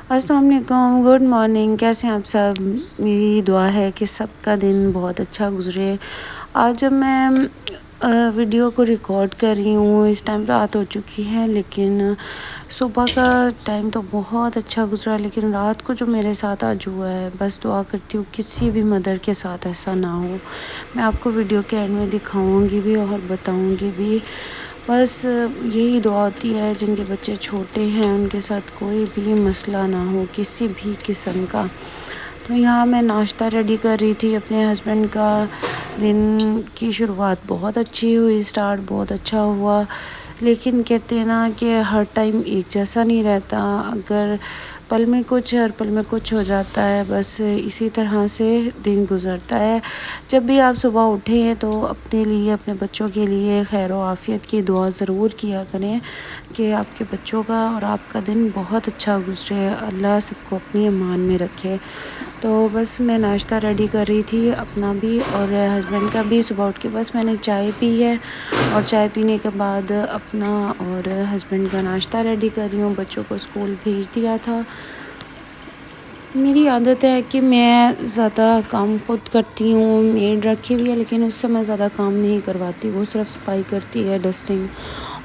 अस्सलाम वालेकुम, good morning. कैसे हैं आप सब? मेरी दुआ है कि सबका दिन बहुत अच्छा गुज़रे। आज जब मैं वीडियो को रिकॉर्ड कर रही हूँ, इस टाइम रात हो चुकी है, लेकिन सुबह का टाइम तो बहुत अच्छा गुज़रा। लेकिन रात को जो मेरे साथ आज हुआ है, बस दुआ करती हूँ किसी भी मदर के साथ ऐसा ना हो। मैं आपको वीडियो के एंड में दिखाऊँगी भी और बताऊँगी भी। बस यही दुआ होती है, जिनके बच्चे छोटे हैं उनके साथ कोई भी मसला ना हो किसी भी किस्म का। तो यहाँ मैं नाश्ता रेडी कर रही थी अपने हस्बैंड का। दिन की शुरुआत बहुत अच्छी हुई, स्टार्ट बहुत अच्छा हुआ। लेकिन कहते हैं ना कि हर टाइम एक जैसा नहीं रहता। अगर पल में कुछ हर पल में कुछ हो जाता है, बस इसी तरह से दिन गुज़रता है। जब भी आप सुबह उठें तो अपने लिए, अपने बच्चों के लिए खैर व आफ़ियत की दुआ ज़रूर किया करें कि आपके बच्चों का और आपका दिन बहुत अच्छा गुज़रे, अल्लाह सबको अपनी ईमान में रखे। तो बस मैं नाश्ता रेडी कर रही थी अपना भी और हस्बैंड का भी। सुबह उठ के बस मैंने चाय पी है और चाय पीने के बाद अपना और हस्बैंड का नाश्ता रेडी कर रही हूँ। बच्चों को स्कूल भेज दिया था। मेरी आदत है कि मैं ज़्यादा काम खुद करती हूँ, मेड रखी हुई है, लेकिन उससे मैं ज़्यादा काम नहीं करवाती। वो सिर्फ सफाई करती है, डस्टिंग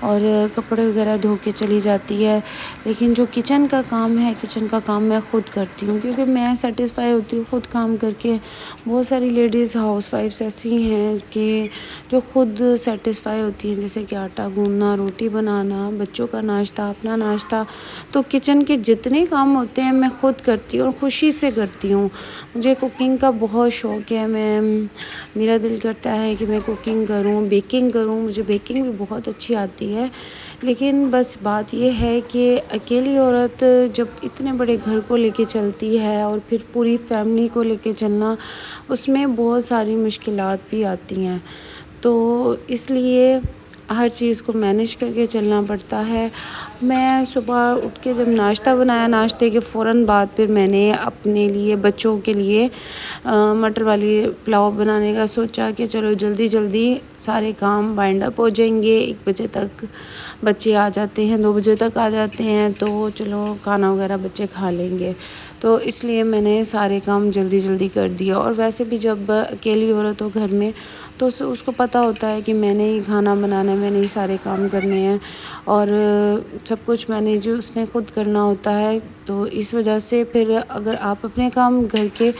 और कपड़े वगैरह धो के चली जाती है। लेकिन जो किचन का काम है, किचन का काम मैं ख़ुद करती हूँ, क्योंकि मैं सेटिस्फाई होती हूँ ख़ुद काम करके। बहुत सारी लेडीज़ हाउसवाइफ्स ऐसी हैं कि जो ख़ुद सेटिस्फाई होती हैं, जैसे कि आटा गूँधना, रोटी बनाना, बच्चों का नाश्ता, अपना नाश्ता। तो किचन के जितने काम होते हैं मैं ख़ुद करती हूँ और ख़ुशी से करती हूँ। मुझे कुकिंग का बहुत शौक़ है। मेरा दिल करता है कि मैं कुकिंग करूँ, बेकिंग करूँ। मुझे बेकिंग भी बहुत अच्छी आती है। लेकिन बस बात ये है कि अकेली औरत जब इतने बड़े घर को लेके चलती है और फिर पूरी फैमिली को लेके चलना, उसमें बहुत सारी मुश्किलात भी आती हैं। तो इसलिए हर चीज़ को मैनेज करके चलना पड़ता है। मैं सुबह उठ के जब नाश्ता बनाया, नाश्ते के फ़ौरन बाद फिर मैंने अपने लिए, बच्चों के लिए मटर वाली पुलाव बनाने का सोचा कि चलो जल्दी जल्दी सारे काम वाइंड अप हो जाएंगे। 1 बजे तक बच्चे आ जाते हैं, 2 बजे तक आ जाते हैं, तो चलो खाना वगैरह बच्चे खा लेंगे। तो इसलिए मैंने सारे काम जल्दी जल्दी कर दिया। और वैसे भी जब अकेली औरत हो घर में, तो उसको पता होता है कि मैंने ही खाना बनाना है, मैंने ही सारे काम करने हैं और सब कुछ मैनेज उसने ख़ुद करना होता है। तो इस वजह से फिर अगर आप अपने काम घर के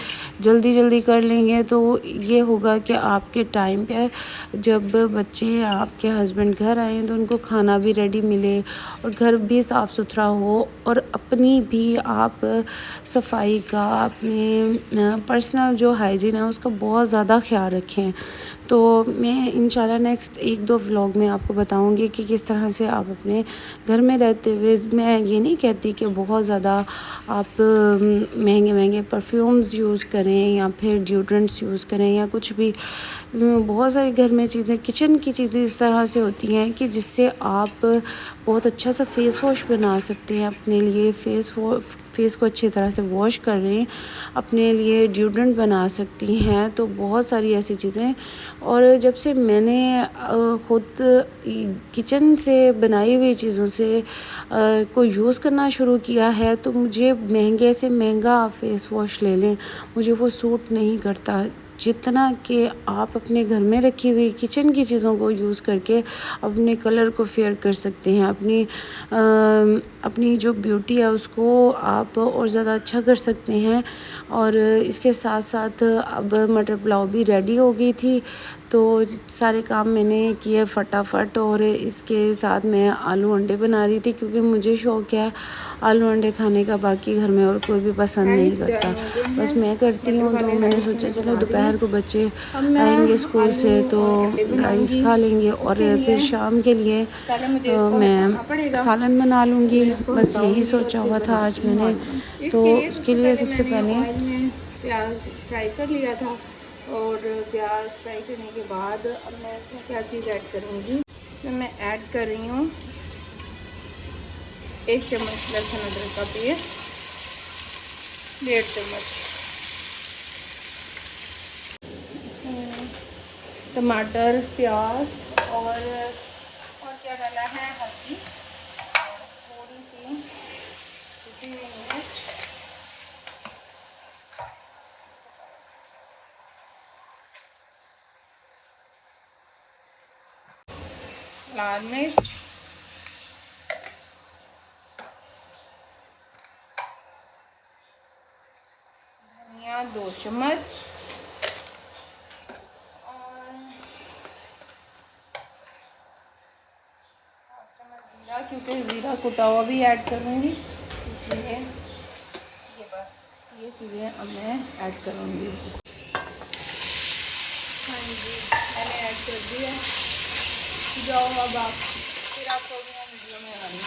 जल्दी जल्दी कर लेंगे, तो ये होगा कि आपके टाइम पे जब बच्चे, आपके हस्बैंड घर आएँ तो उनको खाना भी रेडी मिले और घर भी साफ़ सुथरा हो और अपनी भी आप सफाई का, अपने पर्सनल जो हाइजीन है उसका बहुत ज़्यादा ख़्याल रखें। तो मैं इंशाल्लाह नेक्स्ट 1-2 व्लॉग में आपको बताऊंगी कि किस तरह से आप अपने घर में रहते हुए, मैं ये नहीं कहती कि बहुत ज़्यादा आप महंगे महंगे परफ्यूम्स यूज़ करें या फिर डिओड्रेंट्स यूज़ करें या कुछ भी। बहुत सारी घर में चीज़ें, किचन की चीज़ें इस तरह से होती हैं कि जिससे आप बहुत अच्छा सा फेस वॉश बना सकते हैं अपने लिए। फेस को अच्छी तरह से वॉश कर लें, अपने लिए डिओड्रेंट बना सकती हैं। तो बहुत सारी ऐसी चीज़ें। और जब से मैंने ख़ुद किचन से बनाई हुई चीज़ों से को यूज़ करना शुरू किया है, तो मुझे महंगे से महंगा आप फेस वॉश ले लें, मुझे वो सूट नहीं करता। जितना कि आप अपने घर में रखी हुई किचन की चीज़ों को यूज़ करके अपने कलर को फेयर कर सकते हैं, अपनी जो ब्यूटी है उसको आप और ज़्यादा अच्छा कर सकते हैं। और इसके साथ साथ अब मटर पुलाव भी रेडी हो गई थी, तो सारे काम मैंने किए फटाफट। और इसके साथ मैं आलू अंडे बना रही थी, क्योंकि मुझे शौक़ है आलू अंडे खाने का, बाकी घर में और कोई भी पसंद नहीं करता, बस मैं करती हूँ। तो मैंने सोचा चलो दोपहर को बच्चे आएंगे स्कूल से तो राइस खा लेंगे और फिर शाम के लिए मैं सालन बना लूँगी। बस यही सोचा हुआ था आज मैंने। तो उसके लिए सबसे पहले प्याज फ्राई कर लिया था और प्याज फ्राई करने के बाद अब मैं इसमें क्या चीज़ ऐड करूँगी। इसमें मैं ऐड कर रही हूँ 1 चम्मच लहसुन अदरक का पेस्ट, 1.5 चम्मच टमाटर, प्याज और क्या डाला है, हल्दी, थोड़ी सी कुटी हुई मिर्च लाल मिर्च, धनिया 2 चम्मच और 1 चम्मच ज़ीरा, क्योंकि ज़ीरा कुटा हुआ भी ऐड करूँगी, इसलिए ये बस ये चीज़ें अब मैं ऐड करूँगी। हाँ जी, मैंने ऐड कर दिया। जाओ अब आप, फिर आपको मैं वीडियो में आनी।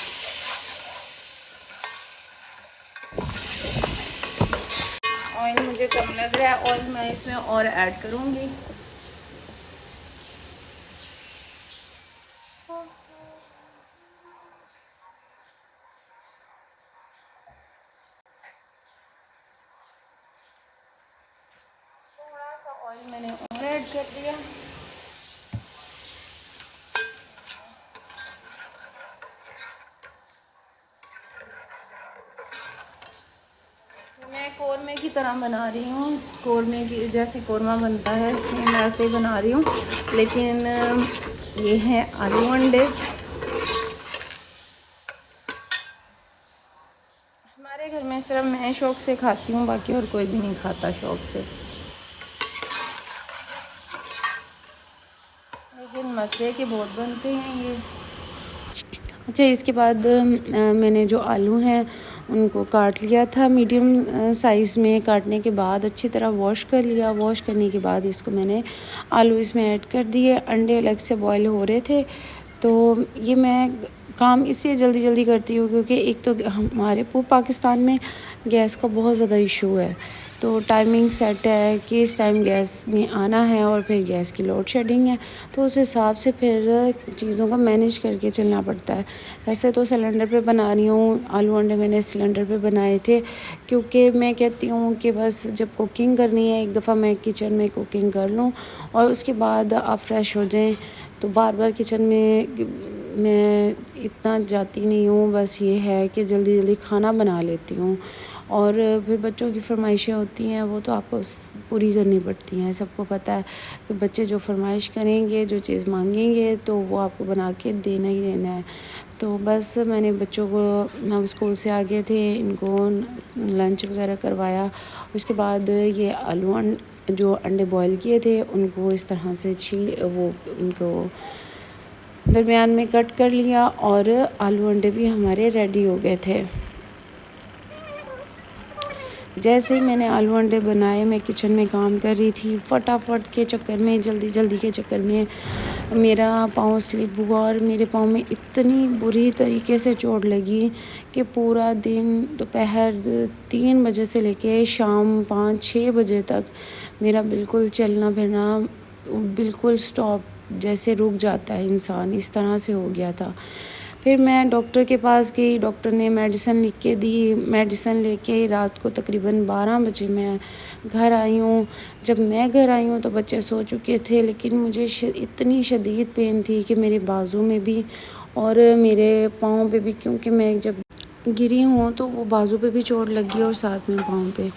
ऑयल मुझे कम लग रहा है, ऑयल मैं इसमें और ऐड करूँगी। थोड़ा सा ऑयल मैंने और ऐड कर दिया। मैं कौरमे की तरह बना रही हूँ, कौरमे की जैसे कौरमा बनता है सेम वैसे ही बना रही हूँ, लेकिन ये है आलू अंडे। हमारे घर में सिर्फ मैं शौक़ से खाती हूँ, बाकी और कोई भी नहीं खाता शौक़ से, लेकिन मसले के बहुत बनते हैं ये। अच्छा, इसके बाद मैंने जो आलू हैं उनको काट लिया था मीडियम साइज़ में। काटने के बाद अच्छी तरह वॉश कर लिया। वॉश करने के बाद इसको मैंने आलू इसमें ऐड कर दिए। अंडे अलग से बॉईल हो रहे थे, तो ये मैं काम इसलिए जल्दी जल्दी करती हूँ क्योंकि एक तो हमारे पूरे पाकिस्तान में गैस का बहुत ज़्यादा इशू है, तो टाइमिंग सेट है कि इस टाइम गैस में आना है और फिर गैस की लोड शेडिंग है, तो उस हिसाब से फिर चीज़ों को मैनेज करके चलना पड़ता है। वैसे तो सिलेंडर पे बना रही हूँ, आलू अंडे मैंने सिलेंडर पे बनाए थे, क्योंकि मैं कहती हूँ कि बस जब कुकिंग करनी है एक दफ़ा मैं किचन में कुकिंग कर लूँ और उसके बाद आप फ्रेश हो जाएँ, तो बार बार किचन में मैं इतना जाती नहीं हूँ। बस ये है कि जल्दी जल्दी खाना बना लेती हूँ, और फिर बच्चों की फरमाइशें होती हैं वो तो आपको पूरी करनी पड़ती हैं। सबको पता है कि बच्चे जो फरमाइश करेंगे, जो चीज़ मांगेंगे, तो वो आपको बना के देना ही देना है। तो बस मैंने बच्चों को, हम स्कूल से आ गए थे, इनको लंच वगैरह करवाया। उसके बाद ये आलू जो अंडे बॉईल किए थे उनको इस तरह से उनको दरमियान में कट कर लिया और आलू अंडे भी हमारे रेडी हो गए थे। जैसे ही मैंने आलू अंडे बनाए, मैं किचन में काम कर रही थी, फटाफट के चक्कर में, जल्दी जल्दी के चक्कर में मेरा पाँव स्लिप हुआ और मेरे पाँव में इतनी बुरी तरीके से चोट लगी कि पूरा दिन दोपहर 3 बजे से लेके शाम 5-6 बजे तक मेरा बिल्कुल चलना फिरना बिल्कुल स्टॉप, जैसे रुक जाता है इंसान, इस तरह से हो गया था। फिर मैं डॉक्टर के पास गई, डॉक्टर ने मेडिसिन लिख के दी। मेडिसिन लेके रात को तकरीबन 12 बजे मैं घर आई हूँ। जब मैं घर आई हूँ तो बच्चे सो चुके थे, लेकिन मुझे इतनी शदीद पेन थी कि मेरे बाजू में भी और मेरे पाँव पे भी, क्योंकि मैं जब गिरी हूँ तो वो बाजू पे भी चोट लगी और साथ में पाँव पे।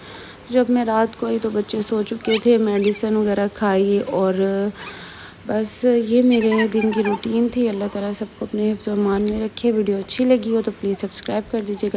जब मैं रात को आई तो बच्चे सो चुके थे, मेडिसिन वगैरह खाई और बस ये मेरे दिन की रूटीन थी। अल्लाह ताला सबको अपने हिफ्ज़-ओ-अमान में रखे। वीडियो अच्छी लगी हो तो प्लीज़ सब्सक्राइब कर दीजिएगा।